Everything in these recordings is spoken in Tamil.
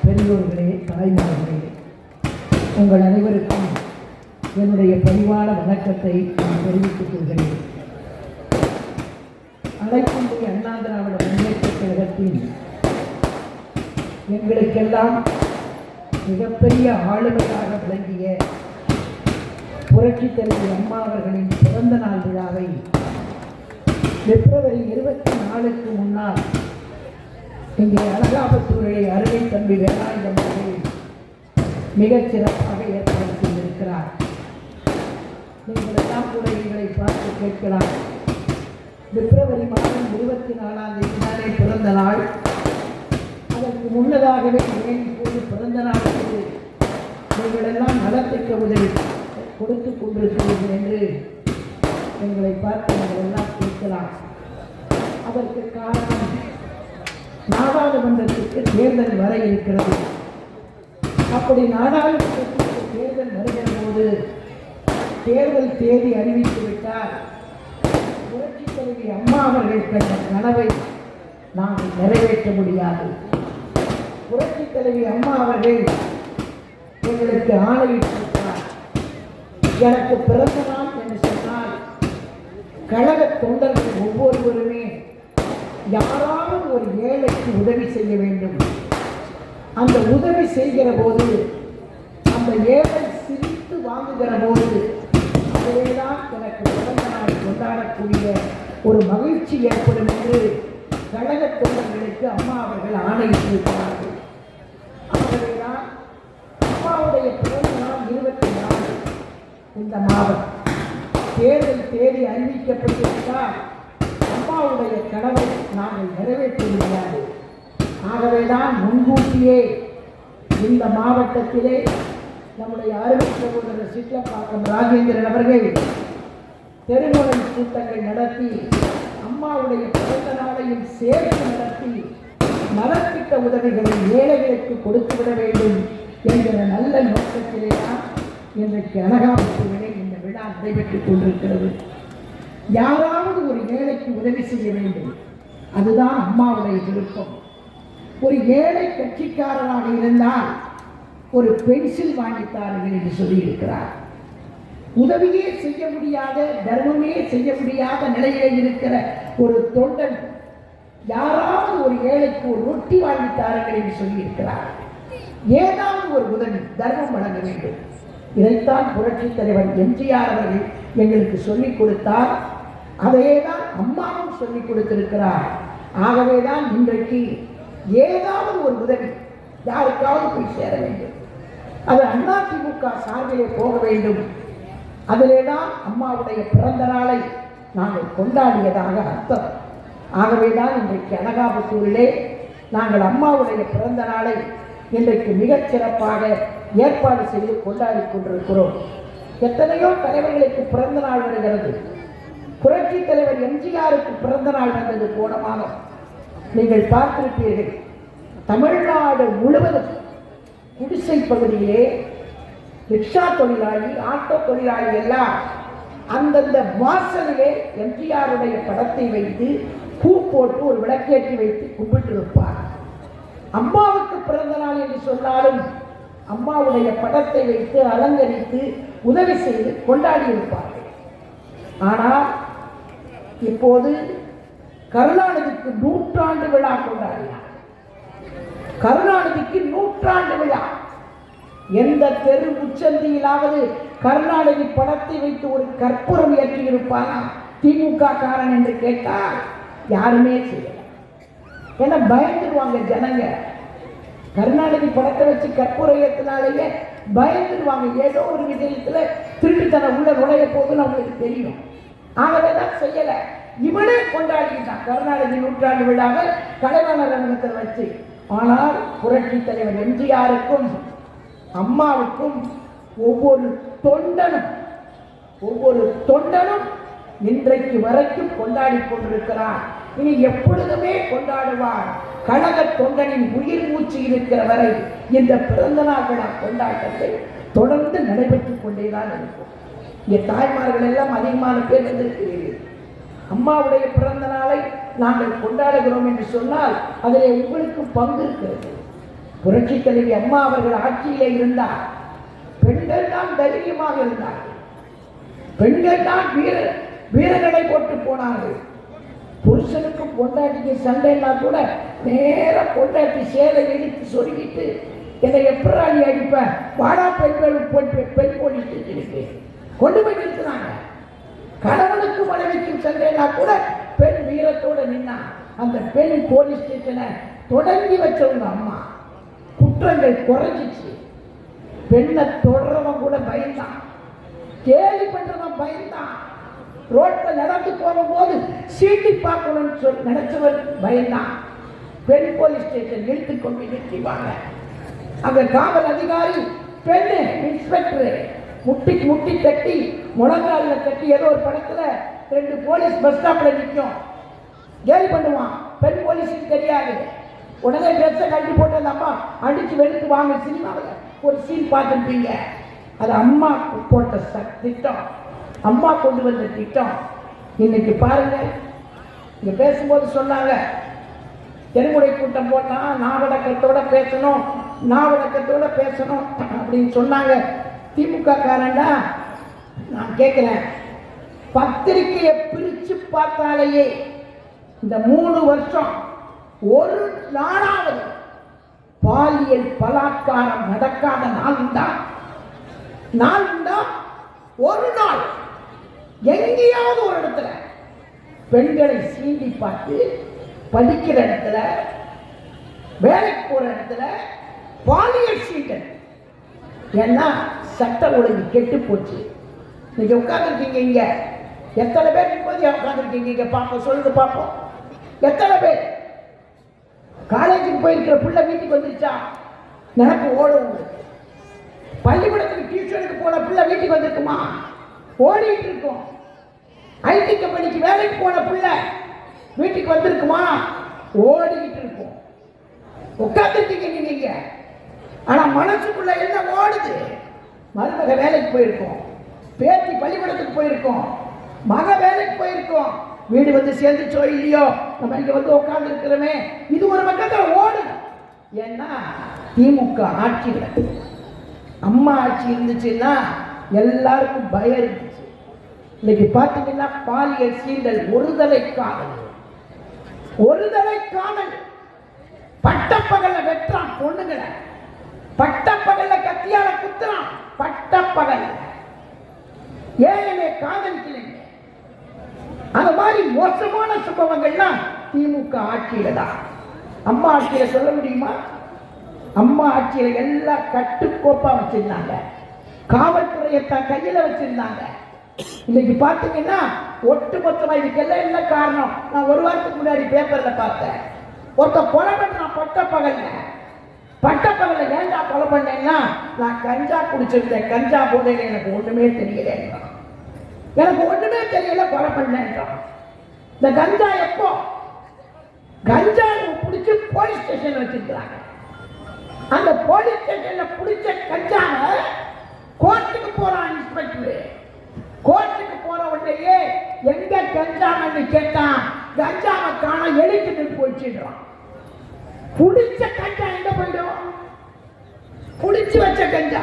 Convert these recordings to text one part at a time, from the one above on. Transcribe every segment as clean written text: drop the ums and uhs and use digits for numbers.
பெரியோர்களே, தாய்மார்களே, உங்கள் அனைவருக்கும் என்னுடைய பணிவான வணக்கத்தை நான் தெரிவித்துக் கொள்கிறேன். அனைத்திந்திய அண்ணா திராவிட முன்னேற்றக் கழகத்தின் எங்களுக்கெல்லாம் மிகப்பெரிய ஆளுமையாக விளங்கிய புரட்சித் தலைவி அம்மா அவர்களின் பிறந்த நாள் விழாவை பிப்ரவரி 24க்கு முன்னால் இங்கே அழகாபத்தூரிலே அருகே தம்பி வேலாயுதம் அவர்கள் மிகச் சிறப்பாக ஏற்பாடு செய்திருக்கிறார். நீங்கள் எல்லாம் கூட எங்களை பார்த்து கேட்கலாம். பிப்ரவரி மாதம் 24ஆம் தேதி தானே பிறந்த நாள். அதற்கு முன்னதாகவே ஏன் இப்போது பிறந்த நாளுக்கு நீங்கள் எல்லாம் நலத்திற்கு உதவி கொடுத்து கொண்டிருக்கிறீர்கள் என்று எங்களை பார்த்து நீங்கள் எல்லாம் கேட்கலாம். அதற்கு காரணம், நாடாளுமன்றத்திற்கு தேர்தல் வர இருக்கிறது. அப்படி நாடாளுமன்றத்திற்கு தேர்தல் வருகிற போது தேர்தல் தேதி அறிவித்துவிட்டால் புரட்சித் தலைவி அம்மா அவர்கள் கண்ட கனவை நாங்கள் நிறைவேற்ற முடியாது. புரட்சித் தலைவி அம்மா அவர்கள் எங்களுக்கு ஆணையிட்டிருக்கிறார். எனக்கு பிறந்த நாள் என்று சொன்னால் கழக தொண்டர்கள் ஒவ்வொருவருமே யாராவது ஒரு ஏழைக்கு உதவி செய்ய வேண்டும். அந்த உதவி செய்கிற போது, அந்த ஏழை சிரித்து வாங்குகிற போது, அதிலேதான் எனக்கு பிறந்த நாள் கொண்டாடக்கூடிய ஒரு மகிழ்ச்சி ஏற்படும் என்று கழக தொண்டர்களுக்கு அம்மா அவர்கள் ஆணையிட்டிருக்கிறார்கள். ஆகவேதான் அம்மாவுடைய பிறந்த நாள் 24 இந்த மாதம் தேர்தல் தேதி அறிவிக்கப்பட்டிருந்தால் அம்மாவுடைய கனவை நாங்கள் நிறைவேற்ற முடியாது. ஆகவேதான் முன்கூட்டியே இந்த மாவட்டத்திலே நம்முடைய அருமை சகோதரர் சிட்லப்பாக்கம் ராஜேந்திரன் அவர்கள் தெருமுறை கூட்டங்கள் நடத்தி அம்மாவுடைய பிறந்த நாளையும் சேர்த்து நடத்தி நலத்திட்ட உதவிகளை ஏழைகளுக்கு கொடுத்துவிட வேண்டும் என்கிற நல்ல நோக்கத்திலே தான் இன்றைக்கு அழகாபத்தூரிலே இந்த விழா நடைபெற்றுக் கொண்டிருக்கிறது. யாராவது ஒரு ஏழைக்கு உதவி செய்ய வேண்டும், அதுதான் அம்மாவுடைய விருப்பம். ஒரு ஏழை கட்சிக்காரராக இருந்தால் ஒரு பென்சில் வாங்கித்தார்கள் என்று சொல்லியிருக்கிறார். உதவியே செய்ய முடியாத, தர்மமே செய்ய முடியாத நிலையிலே இருக்கிற ஒரு தொண்டன் யாராவது ஒரு ஏழைக்கு ஒரு ரொட்டி வாங்கித்தார்கள் என்று சொல்லியிருக்கிறார். ஏதாவது ஒரு உதவி, தர்மம் வழங்க வேண்டும். இதைத்தான் புரட்சித் தலைவர் எம்ஜிஆர் அவர்கள் எங்களுக்கு சொல்லிக் கொடுத்தார். அதையேதான் அம்மாவும் சொல்லிக் கொடுத்திருக்கிறார். ஆகவேதான் இன்றைக்கு ஏதாவது ஒரு உதவி யாருக்காவது போய் சேர வேண்டும். அது அதிமுக சார்பிலே போக வேண்டும். அதிலேதான் அம்மாவுடைய பிறந்த நாளை நாங்கள் கொண்டாடியதாக அர்த்தம். ஆகவேதான் இன்றைக்கு அழகாபத்தூரிலே நாங்கள் அம்மாவுடைய பிறந்த நாளை இன்றைக்கு மிகச் சிறப்பாக ஏற்பாடு செய்து கொண்டாடி கொண்டிருக்கிறோம். எத்தனையோ தலைவர்களுக்கு பிறந்த நாள் வருகிறது. புரட்சித் தலைவர் எம்ஜிஆருக்கு பிறந்த நாள் வந்தது போன மாதம். நீங்கள் பார்த்திருப்பீர்கள், தமிழ்நாடு முழுவதும் குடிசை பகுதியிலே ரிக்ஷா தொழிலாளி, ஆட்டோ தொழிலாளி எல்லாம் அந்தந்த வாசலிலே எம்ஜிஆருடைய படத்தை வைத்து பூ போட்டு ஒரு விளக்கேற்றி வைத்து கும்பிட்டு இருப்பார். அம்மாவுக்கு பிறந்த நாள் என்று சொன்னாலும் அம்மாவுடைய படத்தை வைத்து அலங்கரித்து உதவி செய்து கொண்டாடி இருப்பார்கள். ஆனால் இப்போது கருணாநிதிக்கு 100 விழா கொண்டாடினார். கருணாநிதிக்கு 100 விழா. எந்த தெரு முச்சந்தியிலாவது கருணாநிதி படத்தை வைத்து ஒரு கற்பூரம் ஏற்றி இருப்பாரா திமுக காரன் என்று கேட்டால் யாருமே செய்யல. ஏன்னா பயந்துருவாங்க ஜனங்க. கருணாநிதி படத்தை வச்சு கற்பூரம் ஏற்றினாலேயே பயந்துருவாங்க. ஏதோ ஒரு விஷயத்துல திருட்டுத்தனம் உள்ள நுழைய போகுதுன்னு அவங்களுக்கு தெரியும். ஆகவே தான் செய்யல. இவனே கொண்டாடிட்டான் கருணாநிதி 100 விழாவை கலைவாணர் அரங்கத்தில் வச்சு. ஆனால் புரட்சித் தலைவர் எம்ஜிஆருக்கும் அம்மாவுக்கும் ஒவ்வொரு தொண்டனும் இன்றைக்கு வரைக்கும் கொண்டாடி கொண்டிருக்கிறார். இனி எப்பொழுதுமே கொண்டாடுவார். கழக தொண்டனின் உயிர் மூச்சு இருக்கிற வரை இந்த பிறந்த நாள் விழா கொண்டாட்டத்தை தொடர்ந்து நடைபெற்றுக் கொண்டேதான் இருக்கும். இங்கே தாய்மார்கள் எல்லாம் அதிகமான பேர் வந்திருக்கிறீர்கள். அம்மாவுடைய பிறந்த நாளை நாங்கள் கொண்டாடுகிறோம் என்று சொன்னால் அதில் உங்களுக்கு பங்கு இருக்கிறது. புரட்சி தலைவி அம்மா அவர்கள் ஆட்சியிலே இருந்தார். பெண்கள் தான் தைரியமாக இருந்தார்கள். பெண்கள் தான் வீரநடை போட்டு போனார்கள். புருஷனுக்கு பொண்டாட்டிக்கு சண்டைன்னா கூட நேர பொண்டாட்டி சேலை இழுத்து சொருகிட்டு என்னை எப்படாடி அடிப்பேன், வாடா பெண் போலீஸ் ஸ்டேஷனுக்கு கொண்டு போய் நிறுத்தினாங்க. கணவனுக்கு மனைவிக்கும் சண்டைனா கூட பெண் வீரத்தோடு நின்னா. அந்த பெண் போலீஸ் ஸ்டேஷனை தொடங்கி வச்சவங்க அம்மா. குற்றங்கள் குறைஞ்சிச்சு. பெண்ணை தொடர்றவன் கூட பயந்தான், கேலி பண்றவன் பயந்தான், ரோட்ல நடந்து போகும்போது சீட்டி பார்க்கணும்னு நினைச்சவர் பயந்தான். பெண் போலீஸ் ஸ்டேஷன் இழுத்து கொண்டு நிறுத்திவாங்க. அங்க காவல் அதிகாரி பெண்ணு இன்ஸ்பெக்டர் முட்டிக்கு முட்டி தட்டி முழங்காலில் தட்டி ஏதோ ஒரு படத்துல 2 போலீஸ் பஸ் ஸ்டாப்ல நிற்கும். கேலி பண்ணுவான். பெண் போலீஸுக்கு தெரியாது. உடனே ட்ரெஸ்ஸை கட்டி போட்டு அந்த அம்மா அடிச்சு வெளுத்து வாங்க. சினிமாவில் ஒரு சீன் பார்த்துருப்பீங்க. அது அம்மா போட்ட திட்டம், அம்மா கொண்டு வந்த திட்டம். இன்னைக்கு பாருங்க, இங்க பேசும்போது சொன்னாங்க தெருமுறை கூட்டம் போட்டா நாவடக்கத்தோட பேசணும், நாவடக்கத்தோட பேசணும் அப்படின்னு சொன்னாங்க. திமுக காரண்டா நான் கேட்கிறேன், பத்திரிகையை பிரிச்சு பார்த்தாலேயே இந்த 3 வருஷம் ஒரு நாளாவது பாலியல் பலாத்காரம் நடக்காத நாள் உண்டா? ஒரு நாள் எங்கேயாவது ஒரு இடத்துல பெண்களை சீண்டி பார்த்து, படிக்கிற இடத்துல, வேலைக்கு போற இடத்துல பாலியல் சீண்டல். ஏன்னா சட்ட ஒழுங்கு கெட்டு போச்சு. நீங்க உட்கார்ந்துருக்கீங்க இங்க, எத்தனை பேர் நிம்மதியா உட்கார்ந்துருக்கீங்க இங்க? பார்ப்போம், சொல்லுங்க பார்ப்போம். எத்தனை பேர் காலேஜுக்கு போயிருக்கிற பிள்ளை வீட்டுக்கு வந்துருச்சா? நினைப்பு ஓடும். பள்ளிக்கூடத்துக்கு டியூஷனுக்கு போன பிள்ளை வீட்டுக்கு வந்திருக்குமா? ஓடிட்டு இருக்கும். ஐடி கம்பெனிக்கு வேலைக்கு போன பிள்ளை வீட்டுக்கு வந்திருக்குமா? ஓடிக்கிட்டு இருக்கும். உட்கார்ந்துருக்கீங்க நீங்க. ஆனா மனசுக்குள்ள என்ன ஓடுது? மருமக வேலைக்கு போயிருக்கோம், பேத்தி பள்ளிக்கூடத்துக்கு போயிருக்கோம், மக வேலைக்கு போயிருக்கோம், வீடு வந்து சேர்ந்துச்சோ இல்லையோ, நம்ம இங்க வந்து உட்கார்ந்து இருக்கிறோமே, இது ஒரு பக்கத்தில் ஓடும். ஏன்னா திமுக ஆட்சியில் அம்மா ஆட்சி இருந்துச்சுன்னா எல்லாருக்கும் பயம் இருந்துச்சு. இன்னைக்கு பார்த்தீங்கன்னா பாலியல் சீண்டல், ஒருதலை காதல், பட்டப்பகல்ல வெற்றான் பொண்ணுங்களை, பட்டப்பகல்ல கத்தியால குத்துறான், பட்டப்பகல். ஏன் காதலிக்கலைங்க? அந்த மாதிரி மோசமான சம்பவங்கள்லாம் திமுக ஆட்சியில தான். அம்மா ஆட்சியில சொல்ல முடியுமா? அம்மா ஆட்சியில எல்லாம் கட்டுக்கோப்பா வச்சிருந்தாங்க. காவல்துறையை தான் கையில வச்சிருந்தாங்க. இன்னைக்கு பார்த்தீங்கன்னா ஒட்டுமொத்தமா இதுக்கெல்லாம் என்ன காரணம்? நான் ஒரு வாரத்துக்கு முன்னாடி பேப்பர்ல பார்த்தேன். ஒருத்த கொலை பண்றான் பட்டப்பகல்ல. ஏன்டா கொலை பண்ணேன்னா, நான் கஞ்சா குடிச்சிருந்தேன், கஞ்சா போதையில எனக்கு ஒண்ணுமே தெரியல, கொலை பண்ணேன்றான். இந்த கஞ்சா எப்போ? கஞ்சா பிடிச்சி போலீஸ் ஸ்டேஷன் வச்சிருக்கிறாங்க. அந்த போலீஸ் ஸ்டேஷன்ல பிடிச்ச கஞ்சாவை கோர்ட்டுக்கு போறான் இன்ஸ்பெக்டர். கோர்ட்டுக்கு போற உடனேயே எங்க கஞ்சான்னு கேட்டான். கஞ்சாவை காண எழுத்துட்டு போயிடுறான். புடிச்ச கஞ்சா எங்க போயிடும்? புடிச்சு வச்ச கஞ்சா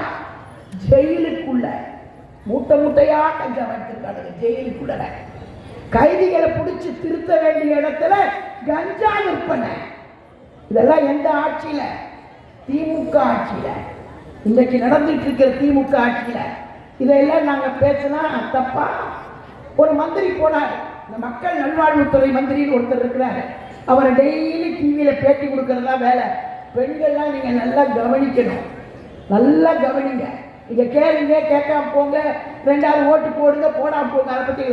ஜெயிலுக்குள்ள மூட்டையா கஞ்சா வைத்திருக்காங்க. ஜெயிலுக்குள்ள கைதிகளை பிடிச்சு திருத்த வேண்டிய இடத்துல கஞ்சா விற்பனை. இதெல்லாம் எந்த ஆட்சியில? திமுக ஆட்சியில. இன்றைக்கு நடந்துட்டு இருக்கிற திமுக ஆட்சியில இதெல்லாம் நாங்க பேசினா தப்பா? ஒரு மந்திரி போனார், இந்த மக்கள் நல்வாழ்வுத்துறை மந்திரின்னு ஒருத்தர் இருக்கிறார். அவரை டெய்லி டிவியில பேட்டி கொடுக்கறதா வேலை. பெண்கள்லாம் நீங்க நல்லா கவனிக்கணும், நல்லா கவனிங்க. இங்க கேளுங்க, கேட்காம போங்க, 2வது ஓட்டு போடுங்க, போடாம போங்க. அதை பத்தி